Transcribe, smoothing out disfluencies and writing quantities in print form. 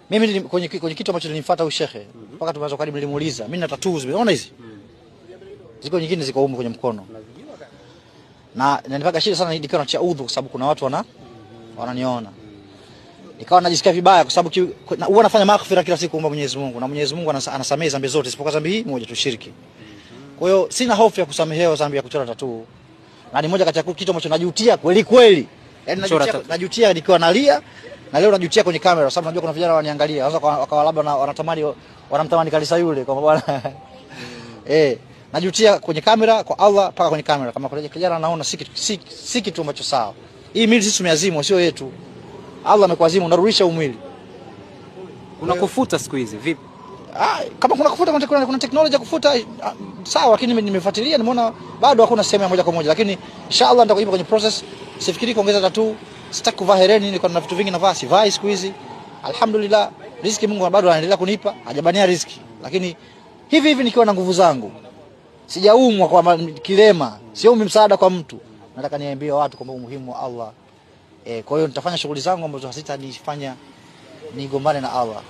Mimi kwenye kitu ambacho nilimfuata huyu shekhe mpaka tumeanza karibu nilimuuliza, mimi na tattoos, unaona hizi? Ziko nyingine ziko huko kwenye mkono. Na nilipaka shida sana nikawa nacha udhu kwa sababu kuna watu wananiona. Nikawa najisikia vibaya kwa sababu huwa nafanya maghfira kila siku kwa Mwenyezi Mungu, na Mwenyezi Mungu anasamehe dhambi zote isipokuwa dhambi hii moja tu, shirki. Kwa hiyo sina hofu ya kusamehewa dhambi ya kuchora tattoo. Na ni moja kati ya kitu ambacho najutia kweli kweli. Yaani najutia nikiwa nalia, na leo najutia kwenye kamera kwa sababu najua kuna vijana wananiangalia. Sasa wakawa labda wanamtamani Kalisa yule kwa bwana. Najutia kwenye kamera kwa Allah mpaka kwenye kamera kama kuna kijana anaona si kitu ambacho sawa. Hii mwili sisi tumeazimwa sio yetu. Allah amekuazimu, unarudisha umwili. Kuna kufuta siku hizi vipi? Kama kuna kufuta kuna teknolojia ya kufuta sawa, lakini nimefuatilia nimeona bado hakuna sehemu ya moja kwa moja, lakini inshallah nitakuipa kwenye process. Sifikiri kuongeza tattoo, sitaki kuvaa hereni, niko na vitu vingi navaa, sivai siku hizi. Alhamdulillah, riziki Mungu bado anaendelea kunipa, hajabania riziki. Lakini hivi nikiwa na nguvu zangu, sijaumwa kwa kilema, siombi msaada kwa mtu. Nataka niambie watu kwamba umuhimu wa Allah. Kwa hiyo nitafanya shughuli zangu ambazo hazitanifanya nigombane na Allah.